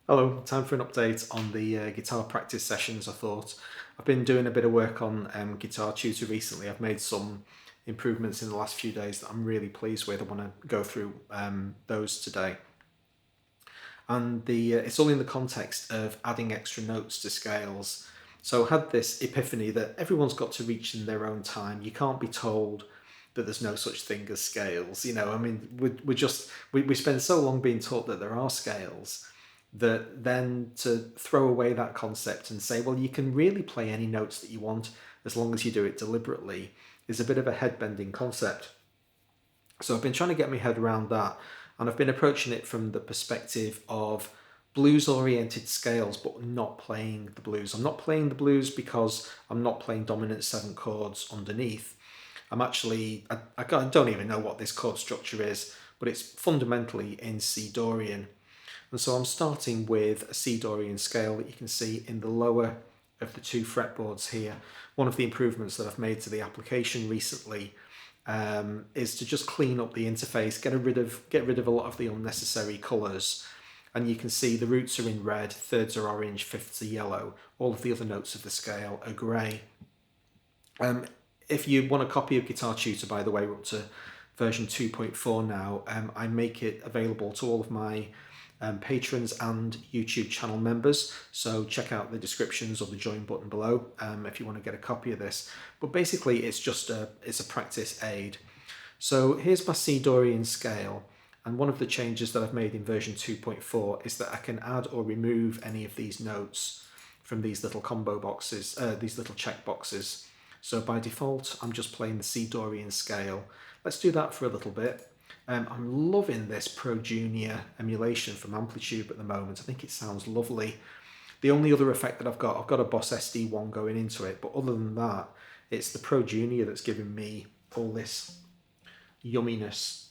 Hello, time for an update on the guitar practice sessions. I thought I've been doing a bit of work on Guitar Tutor recently. I've made some improvements in the last few days that I'm really pleased with. I want to go through those today. And it's all in the context of adding extra notes to scales. So I had this epiphany that everyone's got to reach in their own time. You can't be told that there's no such thing as scales. I mean, we spend so long being taught that there are scales that then to throw away that concept and say, well, you can really play any notes that you want as long as you do it deliberately is a bit of a head-bending concept. So I've been trying to get my head around that, and I've been approaching it from the perspective of blues-oriented scales, but not playing the blues. I'm not playing the blues because I'm not playing dominant 7 chords underneath. I'm actually, I don't even know what this chord structure is, but it's fundamentally in C Dorian. And so I'm starting with a C Dorian scale that you can see in the lower of the 2 fretboards here. One of the improvements that I've made to the application recently is to just clean up the interface, get rid of a lot of the unnecessary colours. And you can see the roots are in red, thirds are orange, fifths are yellow. All of the other notes of the scale are grey. If you want a copy of Guitar Tutor, by the way, we're up to version 2.4 now. I make it available to all of my patrons and YouTube channel members, so check out the descriptions or the join button below if you want to get a copy of this. But basically it's a practice aid. So here's my C Dorian scale, and one of the changes that I've made in version 2.4 is that I can add or remove any of these notes from these little combo boxes, these little check boxes. So by default I'm just playing the C Dorian scale. Let's do that for a little bit. I'm loving this Pro Junior emulation from Amplitude at the moment. I think it sounds lovely. The only other effect that I've got a Boss SD1 going into it, but other than that, it's the Pro Junior that's giving me all this yumminess.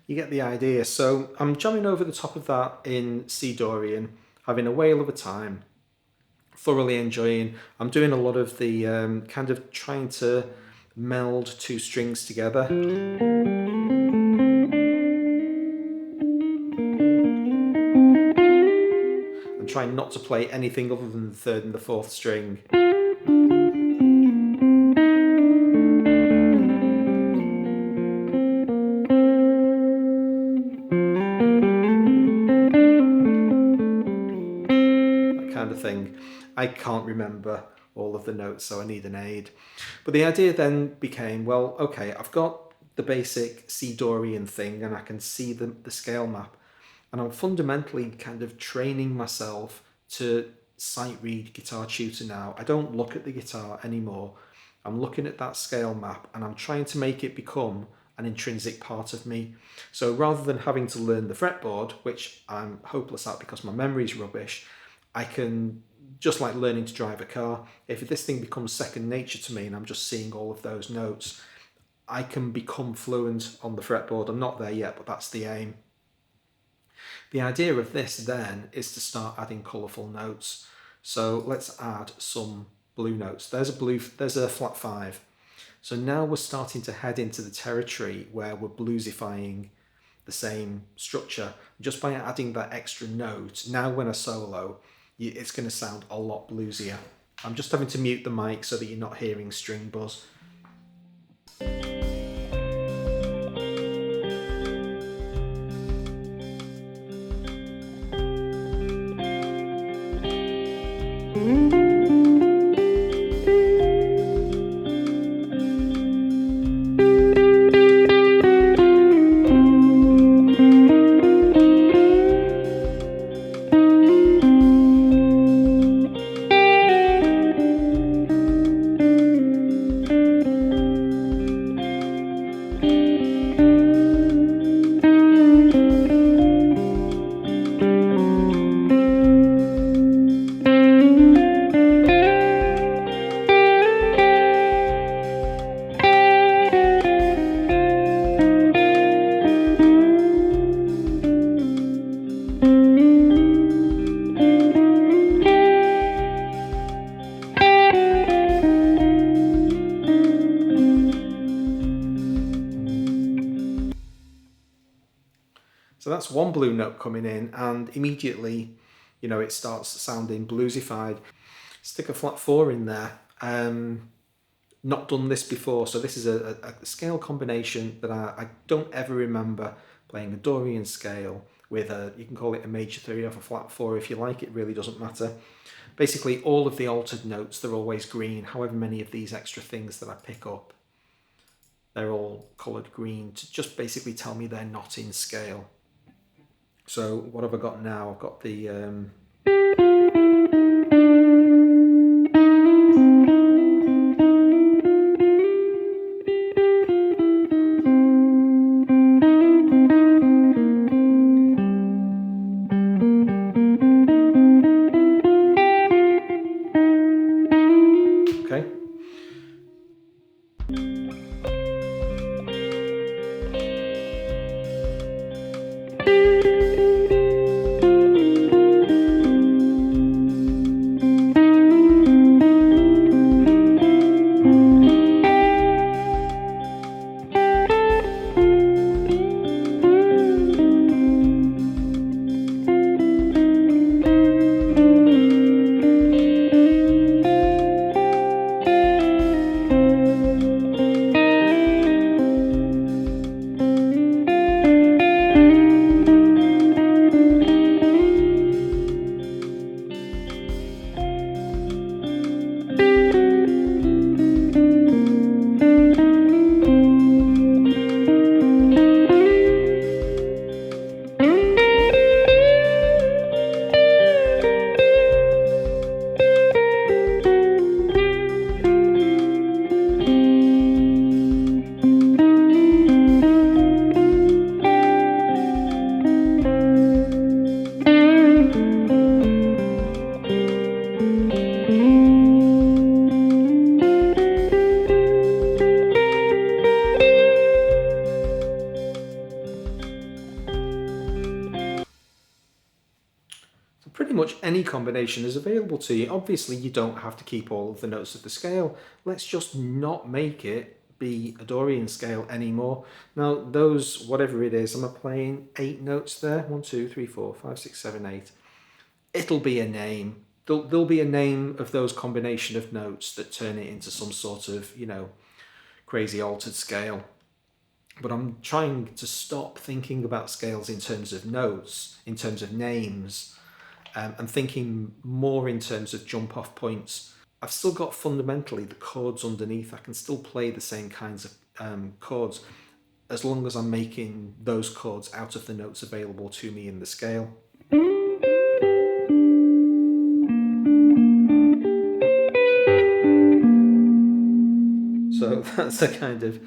You get the idea. So I'm jamming over the top of that in C Dorian, having a whale of a time, thoroughly enjoying. I'm doing a lot of the kind of trying to meld 2 strings together. I'm trying not to play anything other than the 3rd and the 4th string. Thing. I can't remember all of the notes, so I need an aid. But the idea then became, well, okay, I've got the basic C Dorian thing and I can see the scale map, and I'm fundamentally kind of training myself to sight read Guitar Tutor now. I don't look at the guitar anymore. I'm looking at that scale map and I'm trying to make it become an intrinsic part of me. So rather than having to learn the fretboard, which I'm hopeless at because my memory's rubbish, I can, just like learning to drive a car, if this thing becomes second nature to me and I'm just seeing all of those notes, I can become fluent on the fretboard. I'm not there yet, but that's the aim. The idea of this then is to start adding colourful notes. So let's add some blue notes. There's a flat 5. So now we're starting to head into the territory where we're bluesifying the same structure. Just by adding that extra note, now when I solo, it's going to sound a lot bluesier. I'm just having to mute the mic so that you're not hearing string buzz. one blue note coming in, and immediately, it starts sounding bluesified. Stick a flat 4 in there. Not done this before, so this is a scale combination that I don't ever remember playing a Dorian scale with you can call it a major 3 off a flat 4 if you like, it really doesn't matter. Basically, all of the altered notes, they're always green. However many of these extra things that I pick up, they're all coloured green to just basically tell me they're not in scale. So what have I got now? I've got the... Pretty much any combination is available to you. Obviously, you don't have to keep all of the notes of the scale. Let's just not make it be a Dorian scale anymore. Now, those, whatever it is, am I playing 8 notes there? 1, 2, 3, 4, 5, 6, 7, 8. It'll be a name. There'll be a name of those combination of notes that turn it into some sort of, crazy altered scale. But I'm trying to stop thinking about scales in terms of notes, in terms of names, and thinking more in terms of jump off points. I've still got fundamentally the chords underneath. I can still play the same kinds of chords as long as I'm making those chords out of the notes available to me in the scale. So that's a kind of,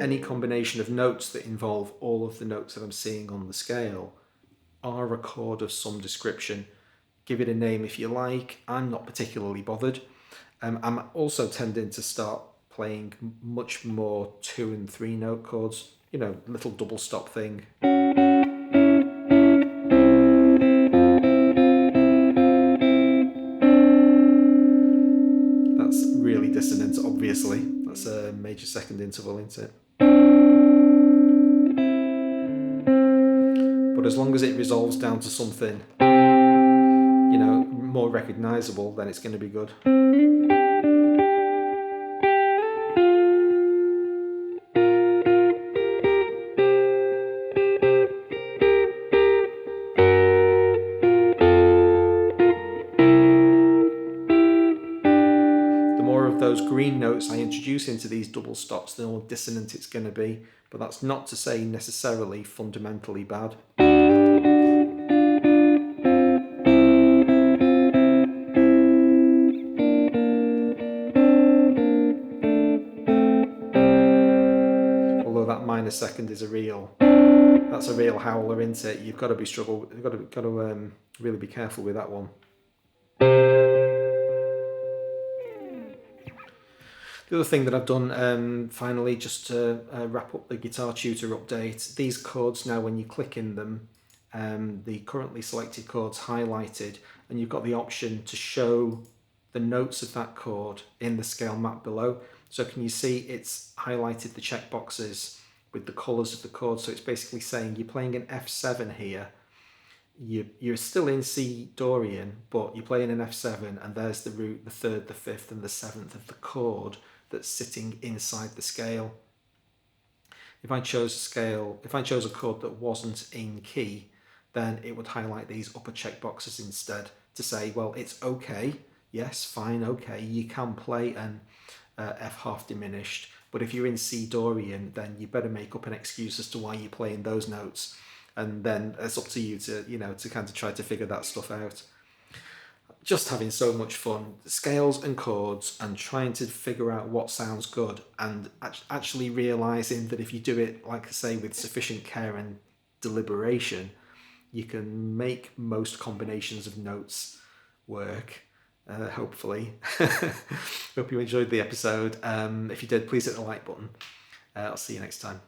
any combination of notes that involve all of the notes that I'm seeing on the scale are a chord of some description. Give it a name if you like. I'm not particularly bothered. I'm also tending to start playing much more 2 and 3 note chords, little double stop thing. That's really dissonant, obviously. That's a major second interval, isn't it? But as long as it resolves down to something, more recognisable, then it's going to be good. The more of those green notes I introduce into these double stops, the more dissonant it's going to be. But that's not to say necessarily fundamentally bad. Minor second is that's a real howler, isn't it? You've got to really be careful with that one. The other thing that I've done finally, just to wrap up the Guitar Tutor update, these chords now, when you click in them, the currently selected chords highlighted, and you've got the option to show the notes of that chord in the scale map below. So can you see it's highlighted the checkboxes with the colours of the chord? So it's basically saying you're playing an F7 here. You're still in C Dorian, but you're playing an F7, and there's the root, the third, the fifth, and the seventh of the chord that's sitting inside the scale. If I chose a chord that wasn't in key, then it would highlight these upper checkboxes instead to say, well, it's okay, yes, fine, okay, you can play an F half diminished, but if you're in C Dorian, then you better make up an excuse as to why you're playing those notes, and then it's up to you to, to kind of try to figure that stuff out. Just having so much fun, scales and chords, and trying to figure out what sounds good, and actually realizing that if you do it, like I say, with sufficient care and deliberation, you can make most combinations of notes work. Hopefully. Hope you enjoyed the episode. If you did, please hit the like button. I'll see you next time.